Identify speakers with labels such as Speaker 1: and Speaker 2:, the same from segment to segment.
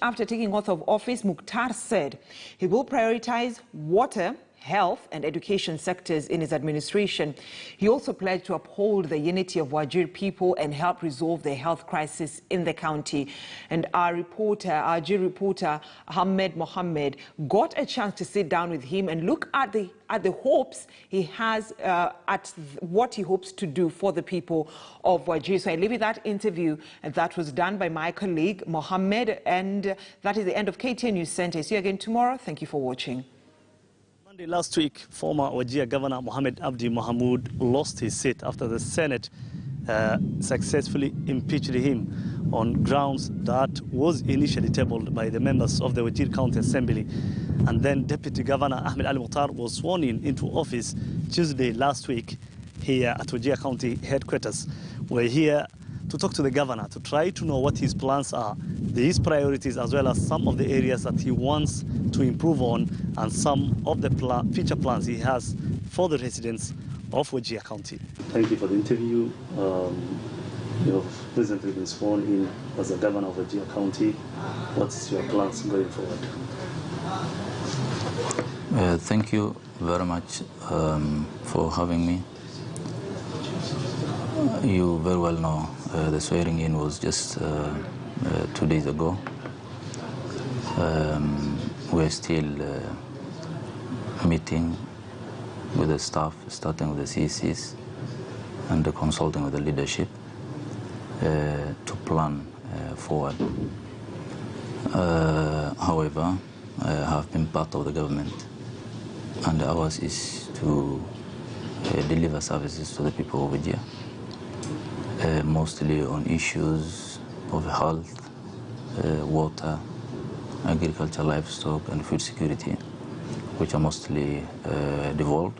Speaker 1: After taking oath of office, Muktar said he will prioritize water, health and education sectors in his administration. He also pledged to uphold the unity of Wajir people and help resolve the health crisis in the county. And our Wajir reporter, Ahmed Mohammed, got a chance to sit down with him and look at the hopes he has, at what he hopes to do for the people of Wajir. So I leave you that interview that was done by my colleague Mohammed, and that is the end of KTN News Center. See you again tomorrow. Thank you for watching.
Speaker 2: Monday last week, former Wajir Governor Mohammed Abdi Mohamud lost his seat after the Senate successfully impeached him on grounds that was initially tabled by the members of the Wajir County Assembly. And then Deputy Governor Ahmed Muktar was sworn into office Tuesday last week here at Wajir County headquarters. We're here to talk to the governor to try to know what his plans are, his priorities, as well as some of the areas that he wants to improve on and some of the future plans he has for the residents of Wajir County.
Speaker 3: Thank you for the interview. You have recently been sworn in as the governor of Wajir County. What's your plans going forward?
Speaker 4: Thank you very much for having me. You very well know the swearing in was just 2 days ago. We're still meeting with the staff, starting with the CECs and consulting with the leadership to plan forward. However, I have been part of the government, and ours is to deliver services to the people of Wajir, mostly on issues of health, water, agriculture, livestock and food security, which are mostly devolved.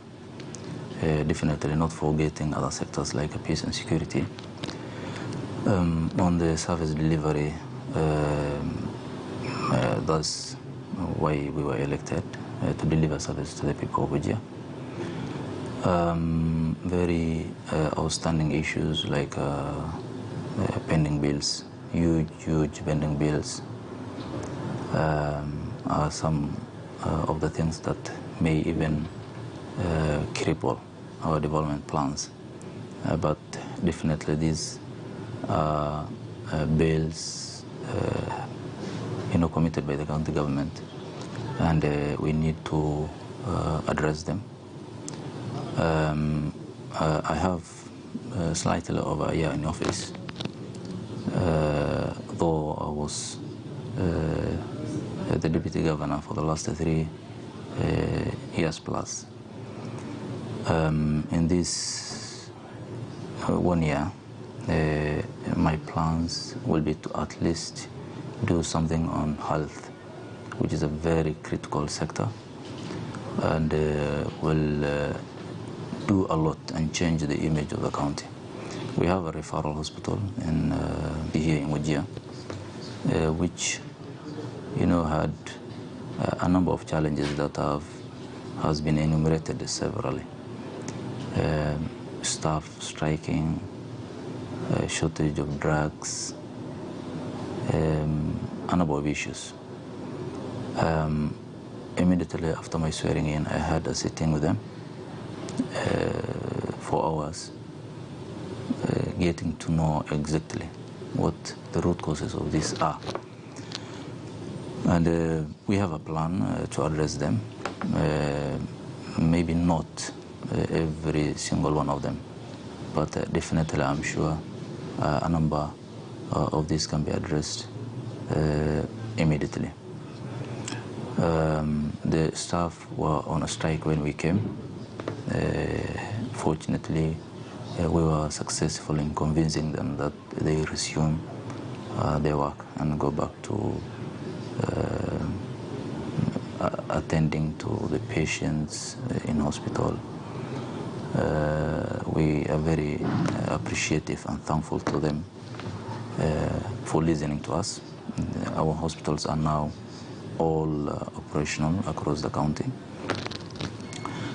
Speaker 4: Definitely not forgetting other sectors like peace and security. On the service delivery, that's why we were elected, to deliver service to the people of Wajir. Very outstanding issues like pending bills, huge pending bills, are some of the things that may even cripple our development plans. But definitely these are bills committed by the county government, and we need to address them. I have slightly over a year in office, though I was the deputy governor for the last 3 years plus. In this 1 year, my plans will be to at least do something on health, which is a very critical sector, and will do a lot and change the image of the county. We have a referral hospital here in Wajir, which had a number of challenges that has been enumerated severally. Staff striking, shortage of drugs, a number of issues. Immediately after my swearing in, I had a sitting with them for hours, getting to know exactly what the root causes of this are. And we have a plan to address them, maybe not every single one of them, but definitely I'm sure a number of these can be addressed immediately. The staff were on a strike when we came. Fortunately, we were successful in convincing them that they resume their work and go back to attending to the patients in hospital. We are very appreciative and thankful to them for listening to us. Our hospitals are now all operational across the county.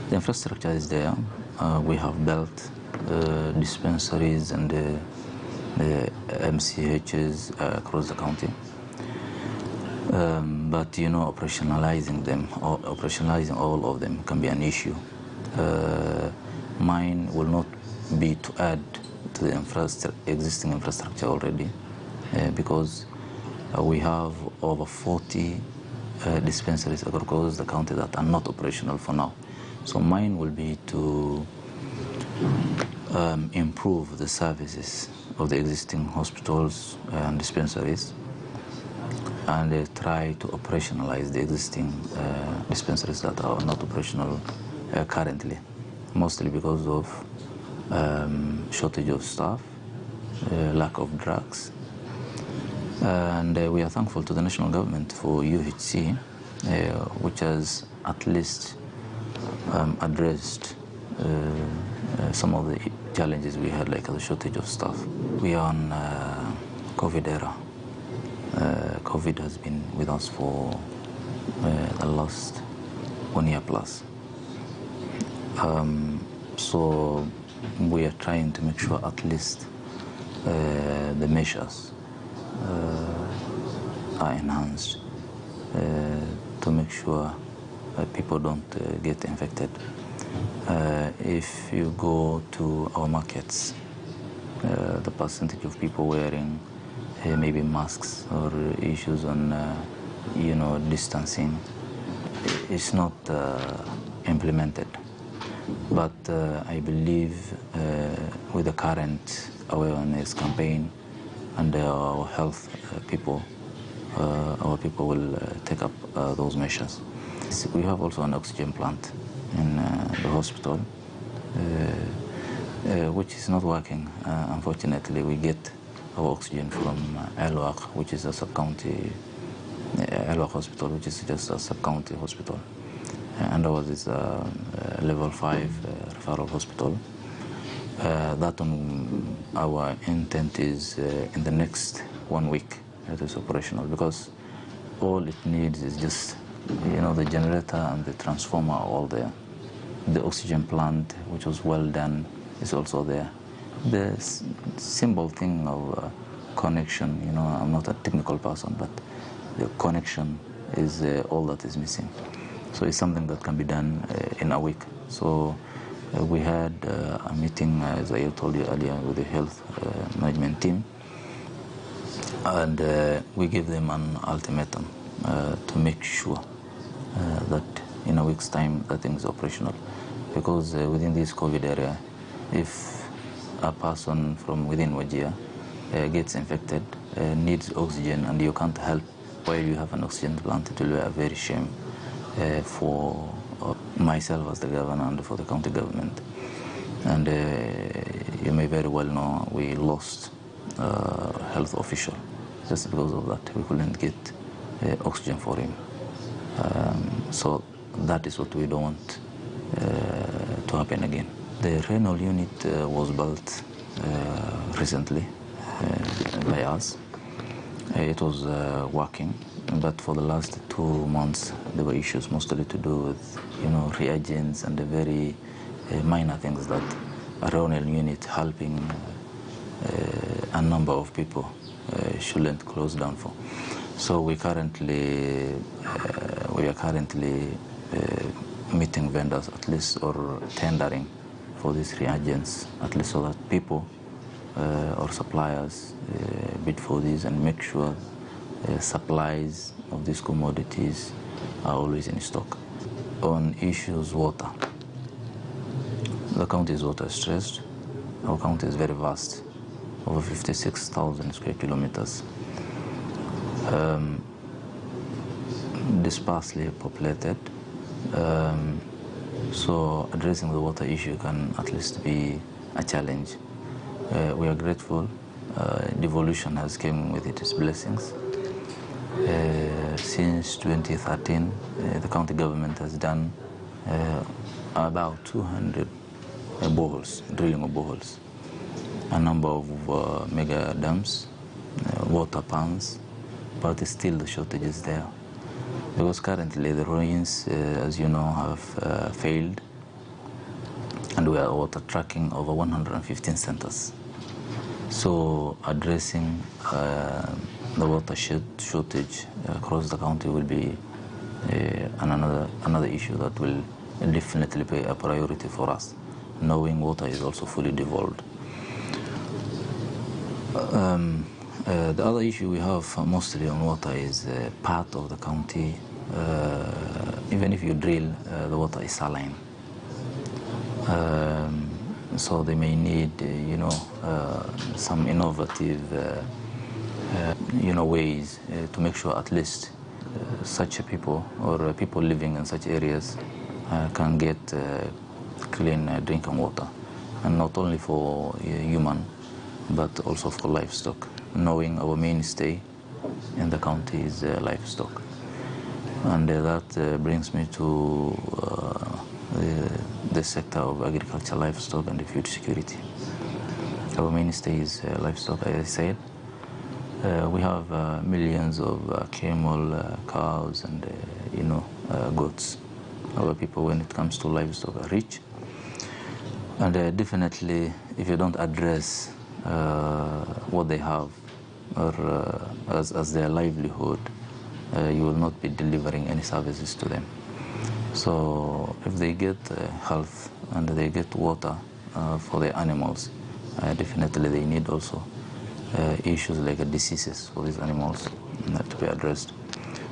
Speaker 4: The infrastructure is there. We have built dispensaries and the MCHs across the county. But operationalizing them, or operationalizing all of them can be an issue. Mine will not be to add to the existing infrastructure already, because we have over 40 dispensaries across the county that are not operational for now. So mine will be to improve the services of the existing hospitals and dispensaries, and try to operationalize the existing dispensaries that are not operational currently, mostly because of shortage of staff, lack of drugs. And we are thankful to the national government for UHC, which has at least addressed some of the challenges we had, like the shortage of staff. We are on COVID era. COVID has been with us for the last 1 year plus. So we are trying to make sure at least the measures are enhanced to make sure people don't get infected. If you go to our markets, the percentage of people wearing maybe masks or issues on distancing is not implemented. But I believe with the current awareness campaign and our health people, our people will take up those measures. We have also an oxygen plant in the hospital, which is not working. Unfortunately, we get our oxygen from Al-Waq, which is a sub-county, Al-Waq hospital, which is just a sub-county hospital. And ours is a level 5 referral hospital. That one, our intent is in the next 1 week it is operational, because all it needs is just the generator and the transformer are all there. The oxygen plant, which was well done, is also there. The simple thing of connection, I'm not a technical person, but the connection is all that is missing. So it's something that can be done in a week. So we had a meeting, as I told you earlier, with the health management team, and we gave them an ultimatum to make sure that in a week's time that thing is operational. Because within this COVID area, if a person from within Wajir gets infected, needs oxygen, and you can't help while you have an oxygen plant, it will be a very shame for myself as the governor and for the county government. And you may very well know we lost a health official just because of that. We couldn't get oxygen for him. So that is what we don't want to happen again. The renal unit was built recently by us. It was working, but for the last 2 months there were issues mostly to do with reagents and the very minor things that a renal unit helping a number of people shouldn't close down for. So we are currently meeting vendors at least, or tendering for these reagents, at least so that people or suppliers bid for these and make sure supplies of these commodities are always in stock. On issues water, the county is water stressed. Our county is very vast, over 56,000 square kilometers, sparsely populated. So addressing the water issue can at least be a challenge. We are grateful. Devolution has come with its blessings. Since 2013, the county government has done about 200 boreholes, drilling of boreholes, a number of mega dams, water pans, but still the shortage is there. Because currently the rains, as you know, have failed, and we are water tracking over 115 centers. So addressing the water shortage across the county will be another issue that will definitely be a priority for us, knowing water is also fully devolved. The other issue we have mostly on water is part of the county, even if you drill, the water is saline. So they may need, some innovative, ways to make sure at least such people or people living in such areas can get clean drinking water, and not only for human, but also for livestock, knowing our mainstay in the county is livestock. And that brings me to the sector of agriculture, livestock, and the food security. Our mainstay is livestock, as I said. We have millions of camel, cows, and goats. Our people, when it comes to livestock, are rich. And definitely, if you don't address what they have or as their livelihood, you will not be delivering any services to them. So if they get health and they get water for their animals, definitely they need also issues like diseases for these animals to be addressed.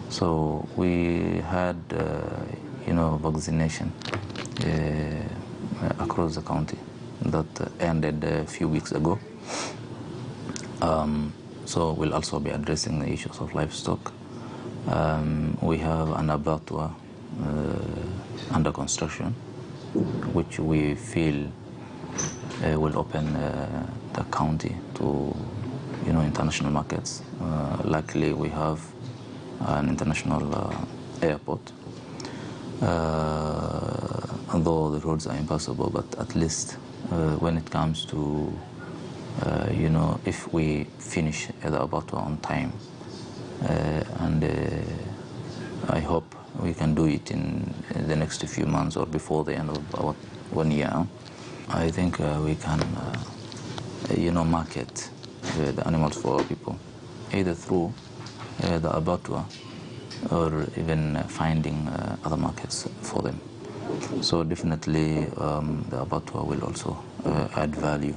Speaker 4: So we had, vaccination across the county that ended a few weeks ago. So we'll also be addressing the issues of livestock. We have an abattoir under construction, which we feel will open the county to international markets. Luckily, we have an international airport. Although the roads are impassable, but at least when it comes to if we finish the abattoir on time, and I hope we can do it in the next few months or before the end of our 1 year, I think we can market the animals for people, either through the abattoir or even finding other markets for them. So definitely the abattoir will also add value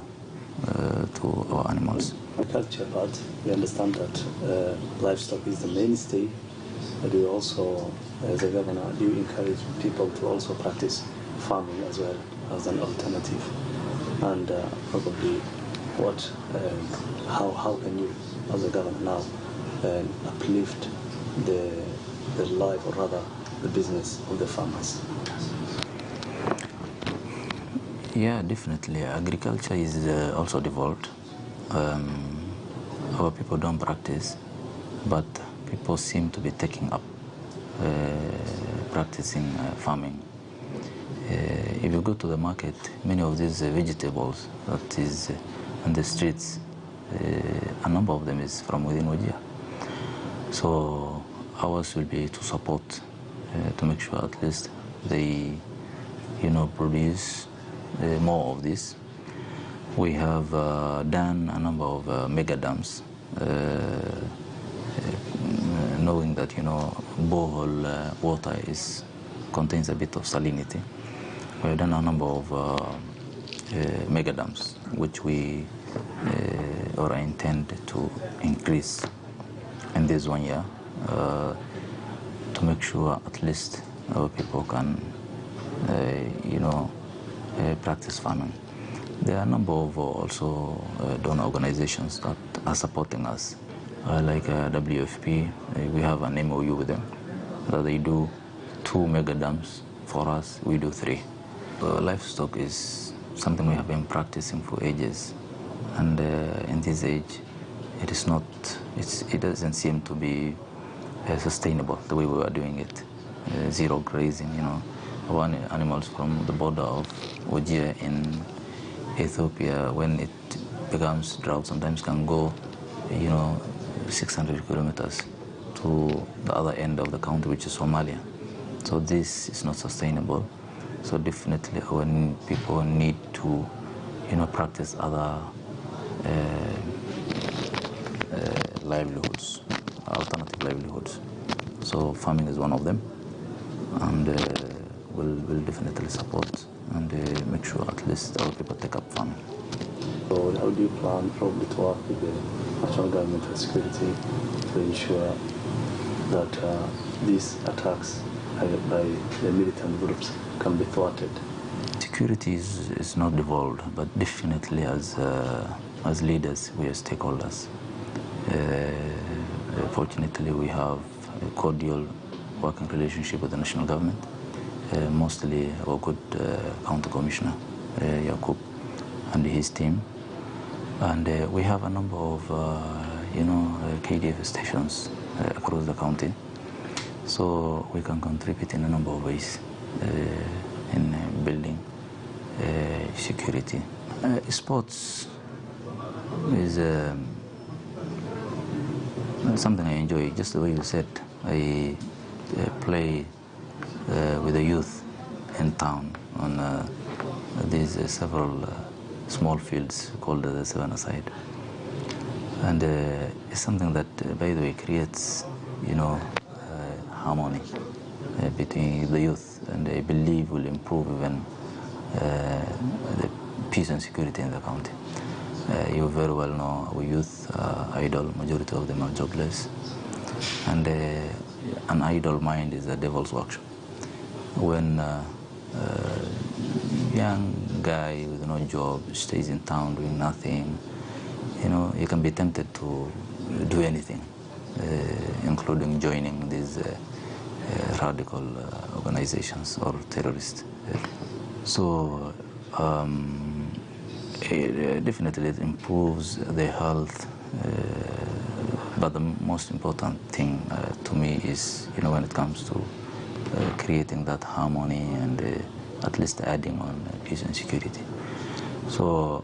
Speaker 4: to our animals.
Speaker 3: Agriculture part, we understand that livestock is the mainstay, but we also, as a governor, do encourage people to also practice farming as well as an alternative. And probably how can you, as a governor now, uplift the life, or rather the business of the farmers?
Speaker 4: Yeah, definitely. Agriculture is also devolved. Our people don't practice, but people seem to be taking up practicing farming. If you go to the market, many of these vegetables that is on the streets, a number of them is from within Wajir. So ours will be to support, to make sure at least they, produce more of this. We have done a number of mega dams, knowing that borehole water contains a bit of salinity. We have done a number of mega dams, which we or I intend to increase in this 1 year to make sure at least our people can practice farming. There are a number of also donor organizations that are supporting us, like WFP. We have an MOU with them that they do 2 mega dams for us. We do 3. Livestock is something we have been practicing for ages, and in this age, it doesn't seem to be sustainable the way we are doing it. Zero grazing, our animals from the border of Wajir in Ethiopia, when it becomes drought, sometimes can go, 600 kilometers to the other end of the country, which is Somalia. So this is not sustainable. So definitely our people need to, practice other livelihoods, alternative livelihoods. So farming is one of them, and we'll definitely support and make sure at least our people take up farming.
Speaker 3: So how do you plan probably to work with the national government for security to ensure that these attacks by the militant groups can be thwarted?
Speaker 4: Security is not devolved, but definitely as leaders, we are stakeholders. Fortunately, we have a cordial working relationship with the national government, mostly our good county commissioner, Yakub, and his team. And we have a number of, KDF stations across the county. So we can contribute in a number of ways in building security. Sports is something I enjoy, just the way you said. I play with the youth in town on these several small fields called the seven-a-side. And it's something that, by the way, creates, harmony between the youth, and I believe will improve even the peace and security in the county. You very well know our youth are idle, majority of them are jobless, and an idle mind is a devil's workshop. When young guy with no job stays in town doing nothing, you can be tempted to do anything, including joining these radical organizations or terrorists. So definitely it improves their health, but the most important thing to me is, when it comes to creating that harmony and at least adding on peace and security. So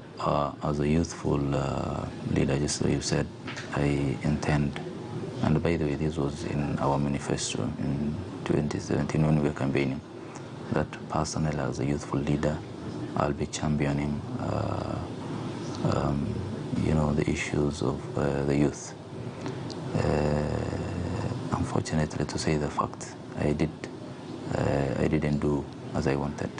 Speaker 4: as a youthful leader, just as you said, I intend, and by the way, this was in our manifesto in 2017 when we were campaigning, that personally as a youthful leader, I'll be championing the issues of the youth. Unfortunately, to say the fact, I didn't do as I wanted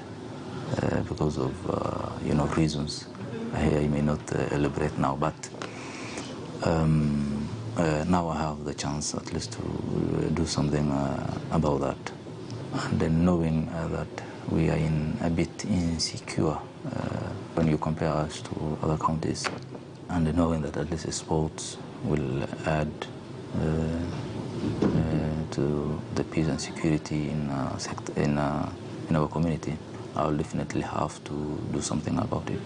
Speaker 4: because of reasons I may not elaborate now, but now I have the chance at least to do something about that. And then knowing that we are a bit insecure when you compare us to other counties, and knowing that at least sports will add to the peace and security in our community, I will definitely have to do something about it.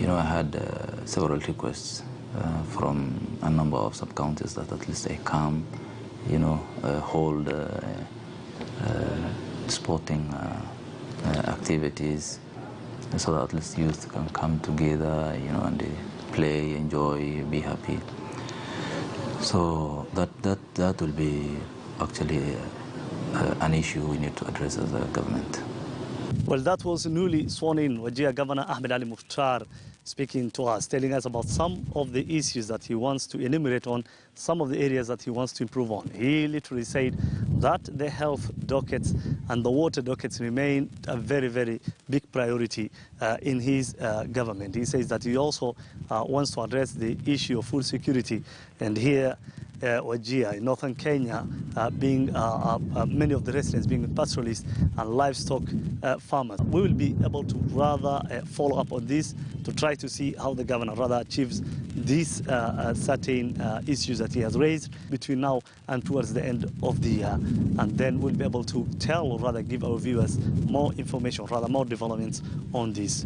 Speaker 4: I had several requests from a number of sub-counties that at least I come, hold sporting activities, so that at least youth can come together, and they play, enjoy, be happy. So that will be actually an issue we need to address as a government.
Speaker 2: Well, that was newly sworn-in Wajir Governor Ahmed Ali Muktar speaking to us, telling us about some of the issues that he wants to enumerate on, some of the areas that he wants to improve on. He literally said that the health dockets and the water dockets remain a very, very big priority in his government. He says that he also wants to address the issue of food security. And here, Wajir, in northern Kenya, being many of the residents being pastoralists and livestock farmers. We will be able to rather follow up on this to try to see how the governor rather achieves these certain issues that he has raised between now and towards the end of the year. And then we'll be able to tell, or rather give our viewers more information, rather more developments on this.